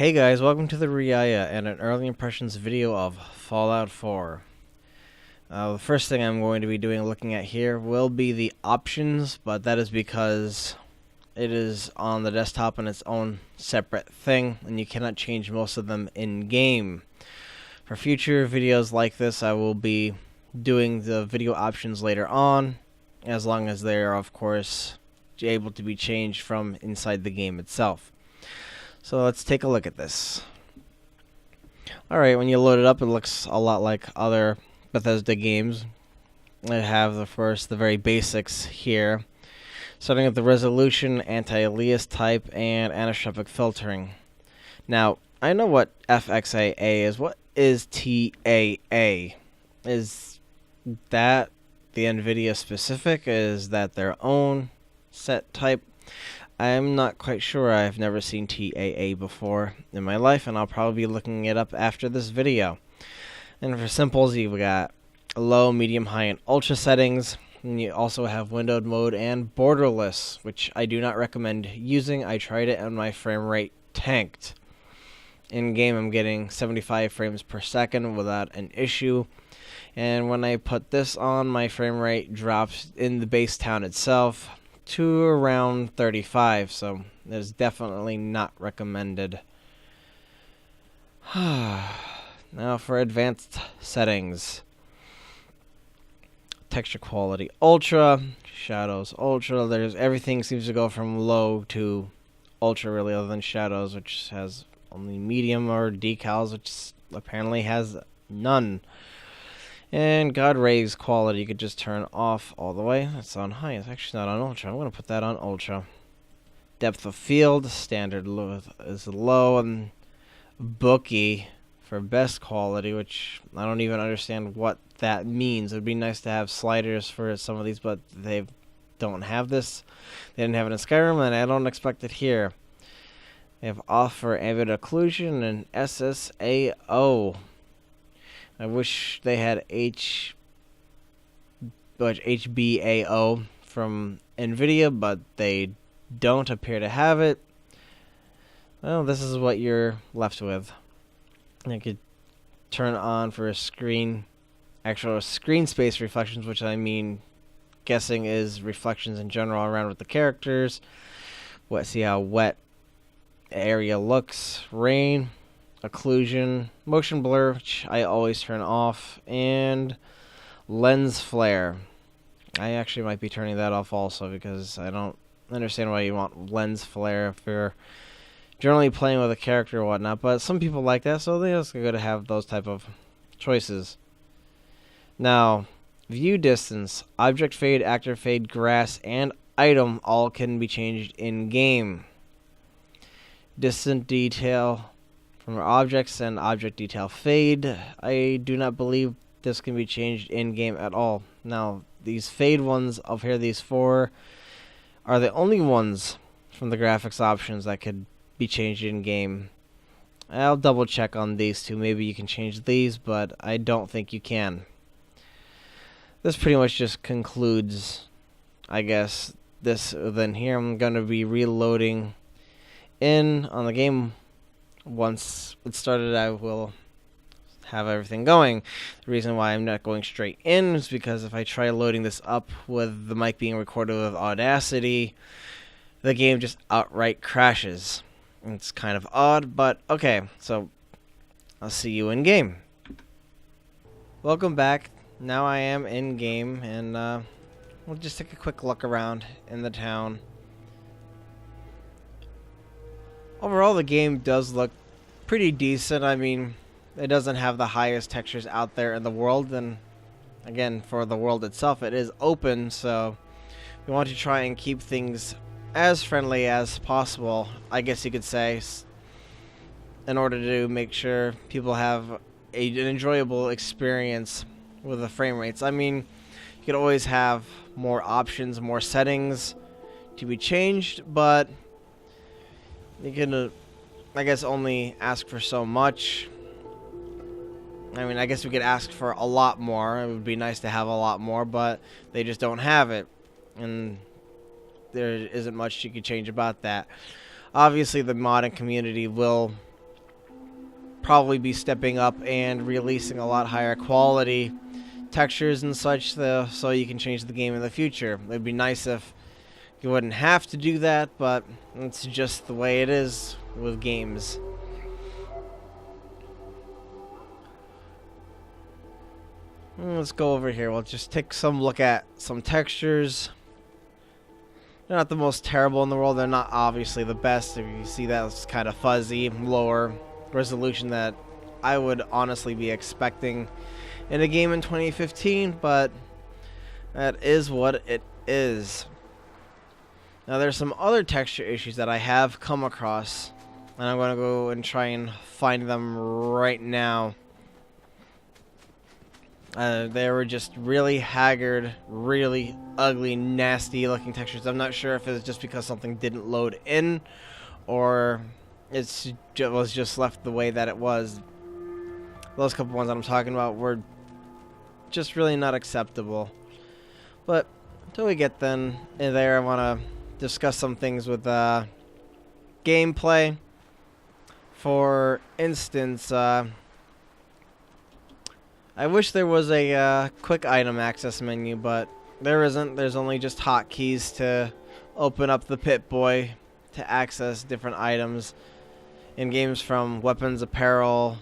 Hey guys, welcome to the Riaya and an early impressions video of Fallout 4. The first thing I'm going to be looking at here will be the options, but that is because it is on the desktop in its own separate thing, and you cannot change most of them in-game. For future videos like this, I will be doing the video options later on, as long as they are, of course, able to be changed from inside the game itself. So let's take a look at this. Alright, when you load it up, it looks a lot like other Bethesda games. I have the very basics here, starting with the resolution, anti-alias type, and anisotropic filtering. Now, I know what FXAA is. What is TAA? Is that the NVIDIA specific? Is that their own set type? I'm not quite sure. I've never seen TAA before in my life, and I'll probably be looking it up after this video. And for simples, you've got low, medium, high, and ultra settings. And you also have windowed mode and borderless, which I do not recommend using. I tried it and my frame rate tanked. In game, I'm getting 75 frames per second without an issue. And when I put this on, my frame rate drops in the base town itself to around 35, so it's definitely not recommended. Now for advanced settings. Texture quality ultra, shadows ultra. Everything seems to go from low to ultra, really, other than shadows, which has only medium, or decals, which apparently has none. And God Rays quality, you could just turn off all the way. That's on high. It's actually not on ultra. I'm going to put that on ultra. Depth of field, standard is low, and bookie for best quality, which I don't even understand what that means. It would be nice to have sliders for some of these, but they don't have this. They didn't have it in Skyrim, and I don't expect it here. They have off for ambient occlusion and SSAO. I wish they had HBAO from NVIDIA, but they don't appear to have it. Well, this is what you're left with. I could turn on for actual screen space reflections, which guessing is reflections in general around with the characters. See how wet the area looks. Rain. Occlusion, motion blur, which I always turn off, and lens flare. I actually might be turning that off also, because I don't understand why you want lens flare if you're generally playing with a character or whatnot, but some people like that, so they just go to have those type of choices. Now, view distance, object fade, actor fade, grass, and item all can be changed in game. Distant detail from objects and object detail fade. I do not believe this can be changed in game at all. Now, these fade ones up here, these four, are the only ones from the graphics options that could be changed in game. I'll double check on these two. Maybe you can change these, but I don't think you can. This pretty much just concludes, I guess, this. Then here I'm going to be reloading in on the game. Once it started, I will have everything going. The reason why I'm not going straight in is because if I try loading this up with the mic being recorded with Audacity, the game just outright crashes. It's kind of odd, but okay, so I'll see you in game. Welcome back. Now I am in game, and we'll just take a quick look around in the town. Overall, the game does look pretty decent. I mean, it doesn't have the highest textures out there in the world, and again, for the world itself, it is open, so we want to try and keep things as friendly as possible, I guess you could say, in order to make sure people have an enjoyable experience with the frame rates. I mean, you could always have more options, more settings to be changed, but you can, I guess, only ask for so much. I mean, I guess we could ask for a lot more. It would be nice to have a lot more, but they just don't have it. And there isn't much you can change about that. Obviously, the modding community will probably be stepping up and releasing a lot higher quality textures and such, so you can change the game in the future. It'd be nice if you wouldn't have to do that, but it's just the way it is with games. Let's go over here. We'll just take some look at some textures. They're not the most terrible in the world. They're not obviously the best. If you see that, it's kind of fuzzy, lower resolution that I would honestly be expecting in a game in 2015, but that is what it is. Now there's some other texture issues that I have come across, and I'm going to go and try and find them right now. They were just really haggard, really ugly, nasty looking textures. I'm not sure if it's just because something didn't load in, or it was just left the way that it was. Those couple ones that I'm talking about were just really not acceptable. But until we get then in there, I want to discuss some things with gameplay. For instance, I wish there was a quick item access menu, but there isn't. There's only just hotkeys to open up the Pip-Boy to access different items in games, from weapons, apparel,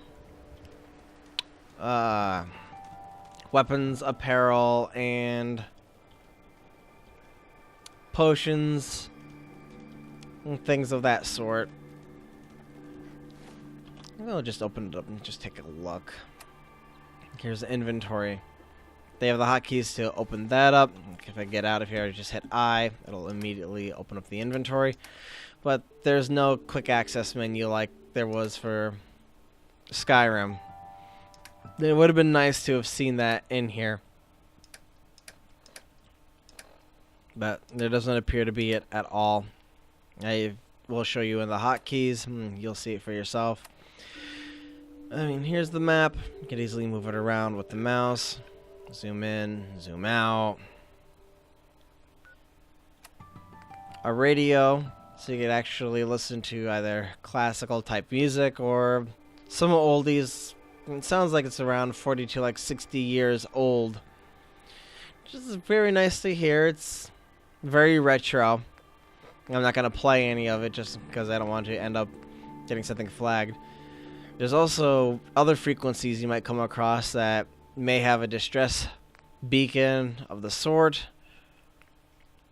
and potions, and things of that sort. I'll just open it up and just take a look. Here's the inventory. They have the hotkeys to open that up. If I get out of here, I just hit I. It'll immediately open up the inventory. But there's no quick access menu like there was for Skyrim. It would have been nice to have seen that in here, but there doesn't appear to be it at all. I will show you in the hotkeys. You'll see it for yourself. I mean, here's the map. You can easily move it around with the mouse. Zoom in, zoom out. A radio, so you can actually listen to either classical type music or some oldies. It sounds like it's around 40 to like 60 years old. Which is very nice to hear. It's very retro. I'm not going to play any of it just because I don't want to end up getting something flagged. There's also other frequencies you might come across that may have a distress beacon of the sort,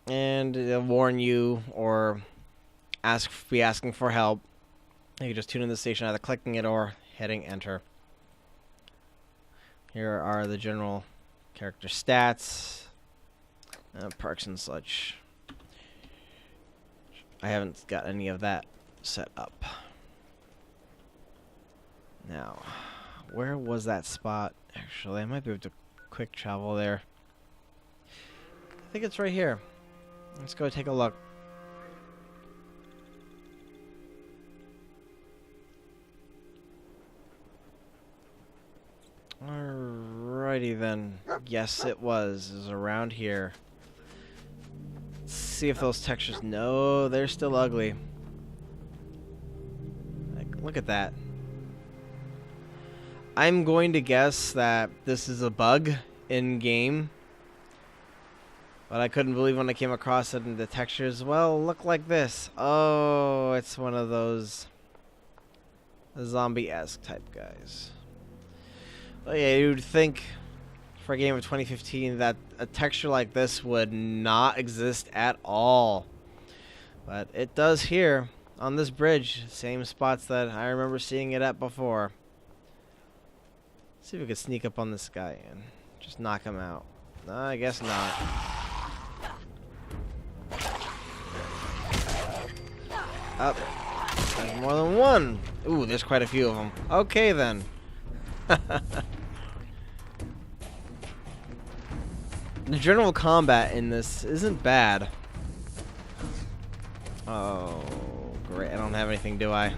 and it'll warn you or be asking for help. You can just tune in the station, either clicking it or hitting enter. Here are the general character stats, perks and such. I haven't got any of that set up. Now, where was that spot? Actually, I might be able to quick travel there. I think it's right here. Let's go take a look. Alrighty then. Yes, it was. It was around here. Let's see if those textures... No, they're still ugly. Like, look at that. I'm going to guess that this is a bug in-game. But I couldn't believe when I came across it, and the textures, well, look like this. Oh, it's one of those zombie-esque type guys. Well, yeah, you'd think for a game of 2015 that a texture like this would not exist at all. But it does here on this bridge. Same spots that I remember seeing it at before. See if we could sneak up on this guy and just knock him out. No, I guess not. Up. There's more than one. Ooh, there's quite a few of them. Okay then. The general combat in this isn't bad. Oh, great. I don't have anything, do I?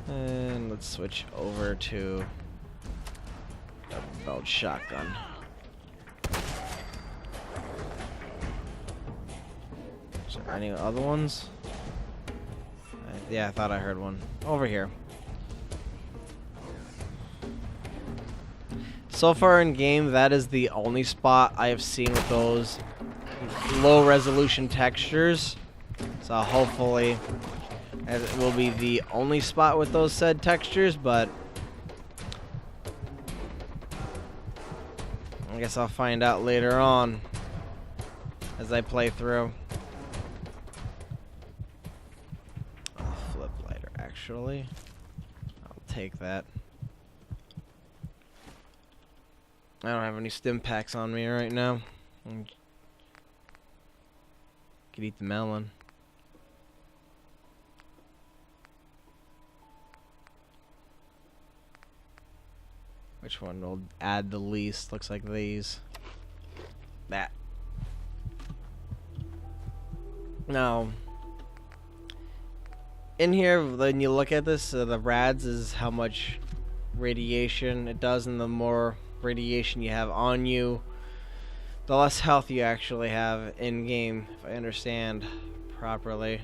And let's switch over to a belt shotgun. Is there any other ones? Yeah, I thought I heard one. Over here. So far in game, that is the only spot I have seen with those low resolution textures. So hopefully it will be the only spot with those said textures, but I guess I'll find out later on as I play through. Flip lighter, actually. I'll take that. I don't have any stim packs on me right now. Could eat the melon. Which one will add the least? Looks like these. That. Now, in here, when you look at this, the rads is how much radiation it does, and the more radiation you have on you, the less health you actually have in game, if I understand properly.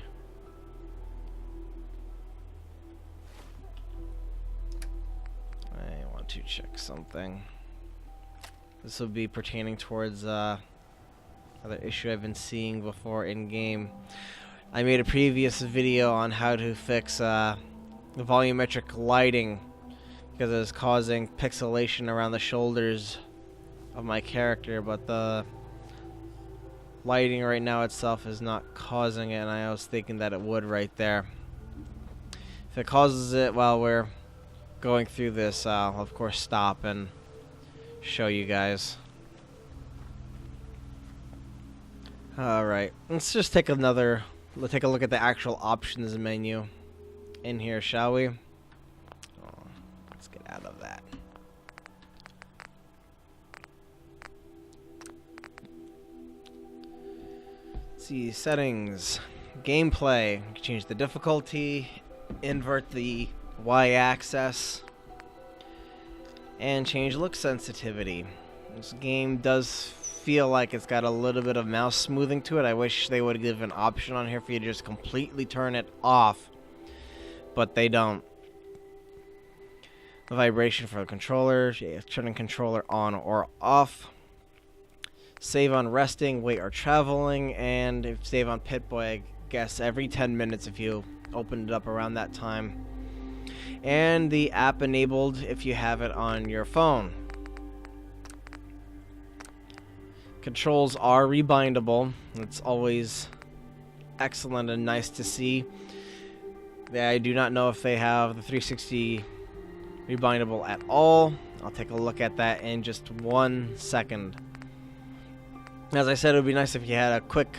I want to check something. This will be pertaining towards another issue I've been seeing before in game. I made a previous video on how to fix the volumetric lighting, because it was causing pixelation around the shoulders of my character, but the lighting right now itself is not causing it, and I was thinking that it would right there. If it causes it while we're going through this, I'll of course stop and show you guys. Alright, let's just take a look at the actual options menu in here, shall we? Let's get out of that. Let's see, settings, gameplay. You can change the difficulty, invert the Y-axis, and change look sensitivity. This game does feel like it's got a little bit of mouse smoothing to it. I wish they would give an option on here for you to just completely turn it off, but they don't. The vibration for the controller, turning controller on or off. Save on resting, wait, or traveling, and if save on Pip-Boy, I guess every 10 minutes if you opened it up around that time. And the app enabled if you have it on your phone. Controls are rebindable. It's always excellent and nice to see. I do not know if they have the 360 rebindable at all. I'll take a look at that in just 1 second. As I said, it would be nice if you had a quick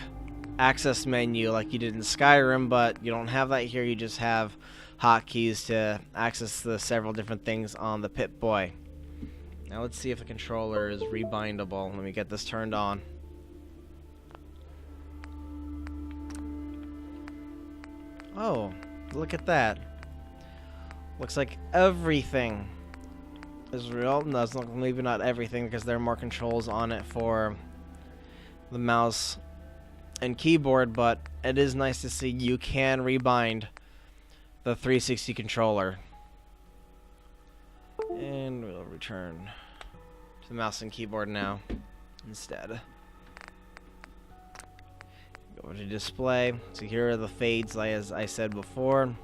access menu like you did in Skyrim, but you don't have that here. You just have hotkeys to access the several different things on the Pip-Boy. Now let's see if the controller is rebindable. Let me get this turned on. Oh, look at that. Looks like everything is real. No, it's not, maybe not everything, because there are more controls on it for the mouse and keyboard, but it is nice to see you can rebind the 360 controller. And we'll return to the mouse and keyboard now instead. Go to display. So here are the fades, as I said before.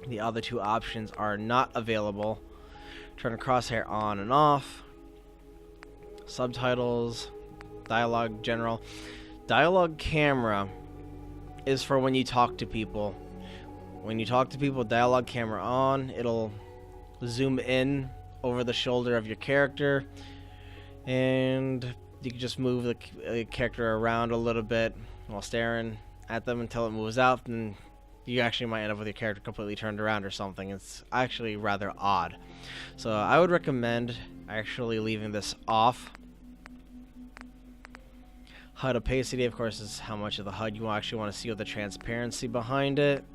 The other two options are not available. Turn crosshair on and off. Subtitles, dialogue general. Dialogue camera is for when you talk to people. When you talk to people, dialogue camera on, it'll zoom in over the shoulder of your character, and you can just move the character around a little bit while staring at them until it moves out, and you actually might end up with your character completely turned around or something. It's actually rather odd. So I would recommend actually leaving this off. HUD opacity, of course, is how much of the HUD you actually want to see with the transparency behind it.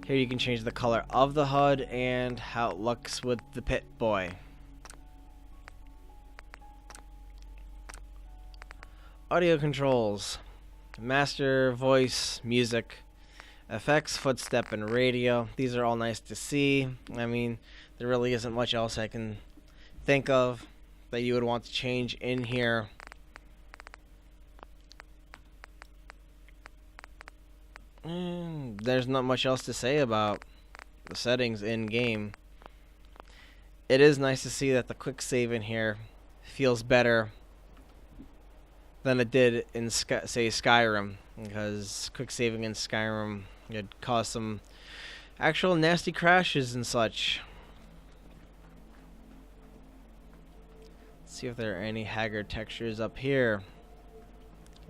Here you can change the color of the HUD and how it looks with the Pip-Boy. Audio controls. Master, voice, music, effects, footstep, and radio. These are all nice to see. I mean, there really isn't much else I can think of that you would want to change in here. And there's not much else to say about the settings in game. It is nice to see that the quick save in here feels better than it did in say Skyrim, because quick saving in Skyrim could cause some actual nasty crashes and such. Let's see if there are any haggard textures up here.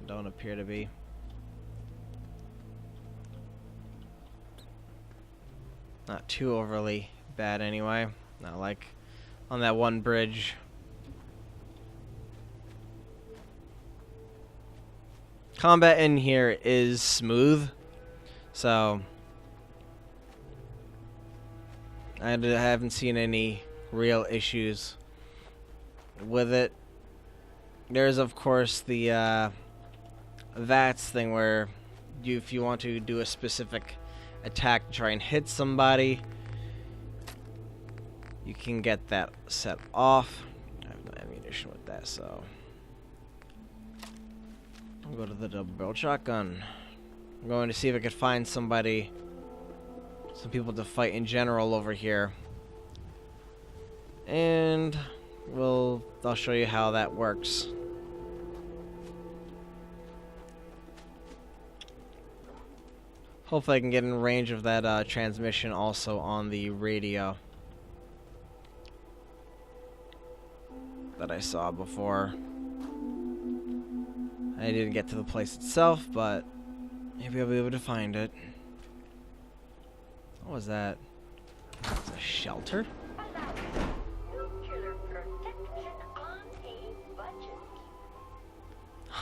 Don't appear to be. Not too overly bad anyway. Not like on that one bridge. Combat in here is smooth, so I haven't seen any real issues with it. There's of course the VATS thing where if you want to do a specific attack to try and hit somebody, you can get that set off. I have no ammunition with that, so I'll go to the double-barreled shotgun. I'm going to see if I could find some people to fight in general over here, and I'll show you how that works. Hopefully I can get in range of that transmission also on the radio that I saw before. I didn't get to the place itself, but maybe I'll be able to find it. What was that? It's a shelter?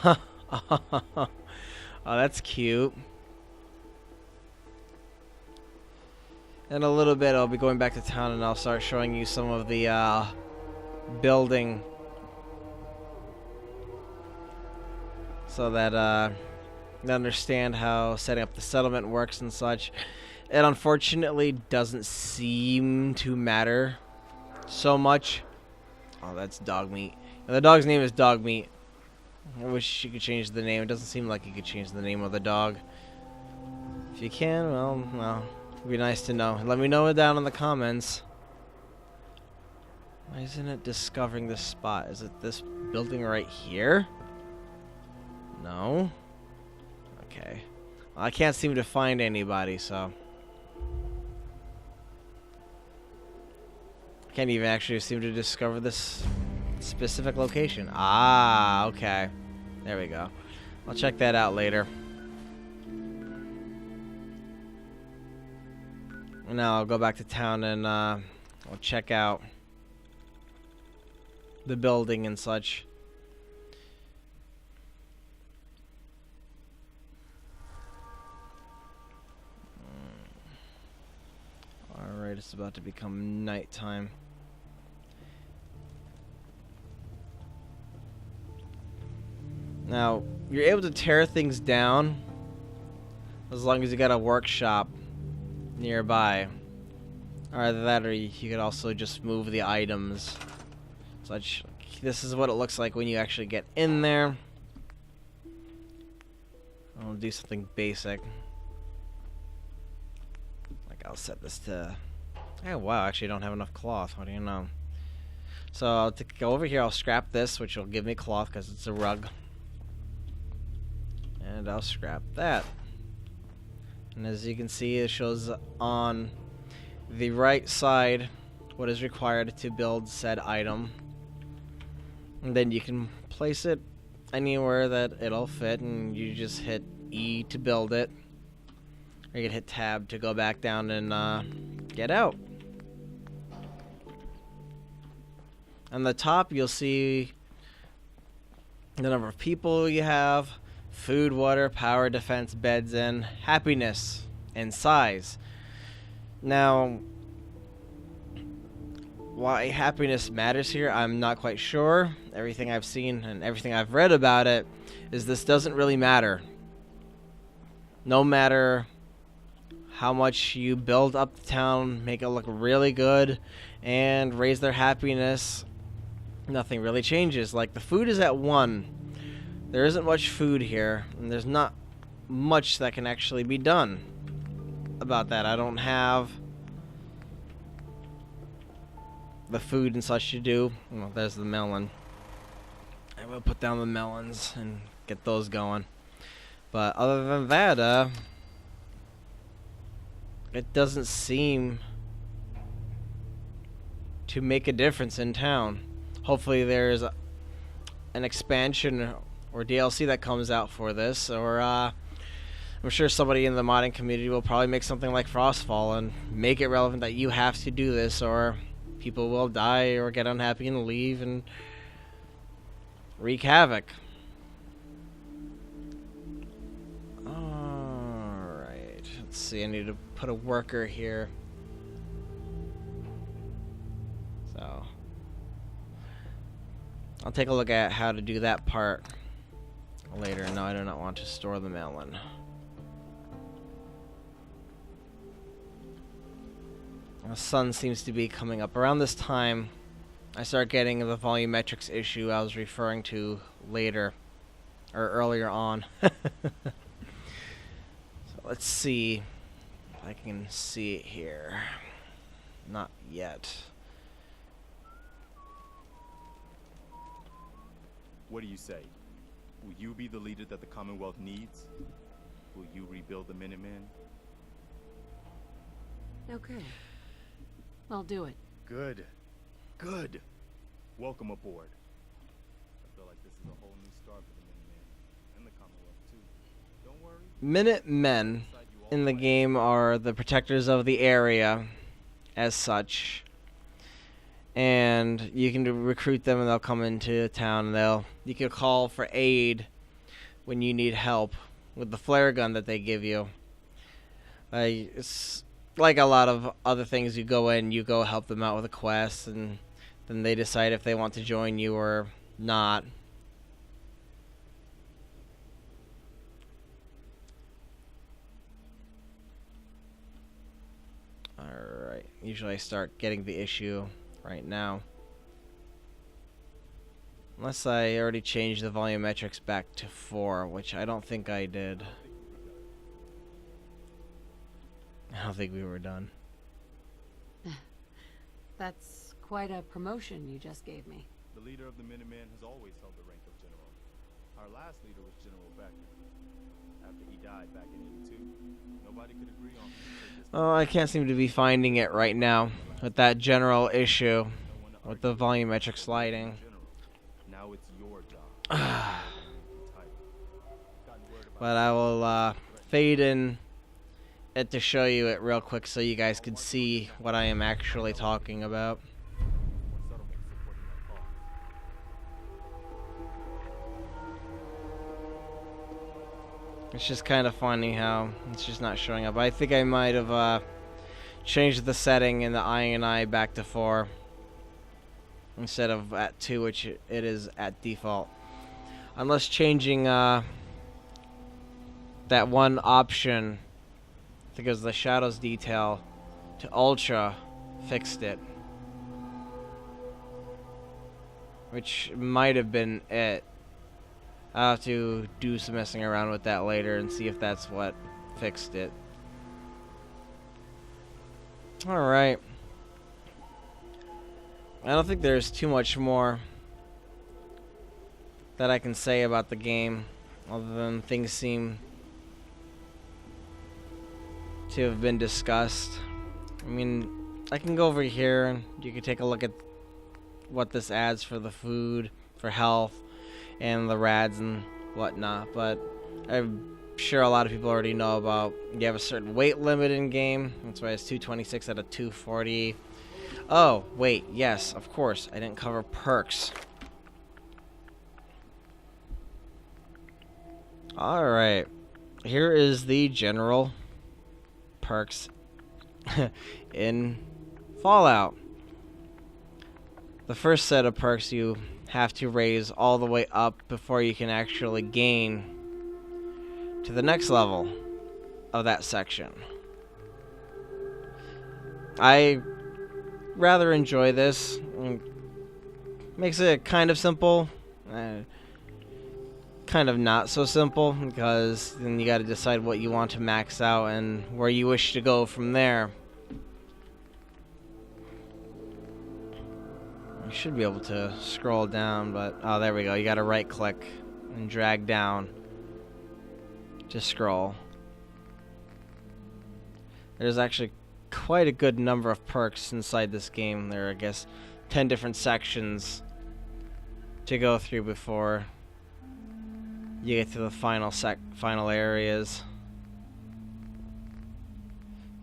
Oh, that's cute. In a little bit, I'll be going back to town and I'll start showing you some of the building, so that you understand how setting up the settlement works and such. It unfortunately doesn't seem to matter so much. Oh, that's dog meat. And the dog's name is Dog Meat. I wish you could change the name. It doesn't seem like you could change the name of the dog. If you can, well, it'd be nice to know. Let me know it down in the comments. Why isn't it discovering this spot? Is it this building right here? No? Okay. Well, I can't seem to find anybody, so I can't even actually seem to discover this specific location. Ah, okay. There we go. I'll check that out later. Now I'll go back to town and I'll check out the building and such. Alright, it's about to become nighttime. Now, you're able to tear things down as long as you got a workshop nearby. Or either that, or you could also just move the items. Such. This is what it looks like when you actually get in there. I'll do something basic. Like I'll set this to. Oh wow! Actually, I don't have enough cloth. What do you know? So I'll go over here. I'll scrap this, which will give me cloth because it's a rug. And I'll scrap that. And as you can see, it shows on the right side what is required to build said item. And then you can place it anywhere that it'll fit, and you just hit E to build it. Or you can hit tab to go back down and get out. On the top, you'll see the number of people you have, food, water, power, defense, beds, and happiness, and size. Now, why happiness matters here, I'm not quite sure. Everything I've seen and everything I've read about it is this doesn't really matter. no matter how much you build up the town, make it look really good, and raise their happiness, nothing really changes. Like, the food is at 1. There isn't much food here, and there's not much that can actually be done about that. I don't have the food and such to do. Well, there's the melon. I will put down the melons and get those going. But other than that, it doesn't seem to make a difference in town. Hopefully there's an expansion or DLC that comes out for this, or I'm sure somebody in the modding community will probably make something like Frostfall and make it relevant that you have to do this, or people will die or get unhappy and leave and wreak havoc. Alright, let's see, I need to put a worker here. So I'll take a look at how to do that part later. No, I do not want to store the melon. The sun seems to be coming up. Around this time, I start getting the volumetrics issue I was referring to later, or earlier on. So let's see if I can see it here. Not yet. What do you say? Will you be the leader that the Commonwealth needs? Will you rebuild the Minutemen? Okay. I'll do it. Good. Good. Welcome aboard. I feel like this is a whole new start for the Minutemen and the Commonwealth too. Don't worry. Minutemen in the game are the protectors of the area as such. And you can recruit them and they'll come into town and you can call for aid when you need help with the flare gun that they give you. It's like a lot of other things. You go in, you go help them out with a quest, and then they decide if they want to join you or not. Alright, usually I start getting the issue right now. Unless I already changed the volumetrics back to 4, which I don't think I did. I don't think we were done. That's quite a promotion you just gave me. The leader of the Minutemen has always held the rank of general. Our last leader was General Becker. After he died back in 82, nobody could agree on who to take this. Oh, I can't seem to be finding it right now with that general issue with the volumetric sliding. Now it's your job. But I will fade in it to show you it real quick so you guys can see what I am actually talking about. It's just kind of funny how it's just not showing up. I think I might have changed the setting in the INI back to 4 instead of at 2, which it is at default. Unless changing that one option, I think it was the shadows detail, to ultra fixed it. Which might have been it. I'll have to do some messing around with that later and see if that's what fixed it. Alright. I don't think there's too much more that I can say about the game, other than things seem to have been discussed. I mean, I can go over here and you can take a look at what this adds for the food, for health, and the rads and whatnot, but I'm sure a lot of people already know about you have a certain weight limit in game. That's why it's 226 out of 240. Oh, wait, yes, of course, I didn't cover perks. Alright, here is the general perks in Fallout. The first set of perks you have to raise all the way up before you can actually gain to the next level. of that section. I rather enjoy this. Makes it kind of simple, kind of not so simple, because then you got to decide what you want to max out and where you wish to go from there. You should be able to scroll down, but oh, there we go. You got to right click and drag down to scroll. There's actually quite a good number of perks inside this game. There are, I guess, 10 different sections to go through before you get to the final areas.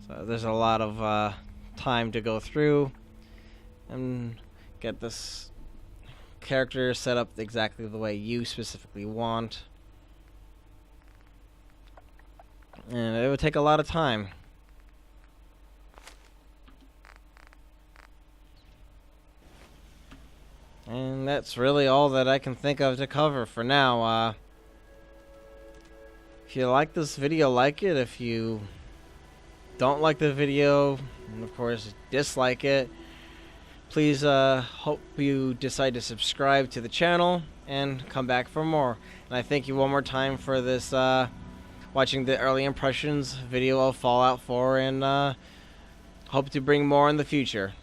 So there's a lot of time to go through and get this character set up exactly the way you specifically want. And it would take a lot of time. And that's really all that I can think of to cover for now. If you like this video, like it. If you don't like the video, and of course dislike it, please hope you decide to subscribe to the channel and come back for more. And I thank you one more time for this watching the early impressions video of Fallout 4, and hope to bring more in the future.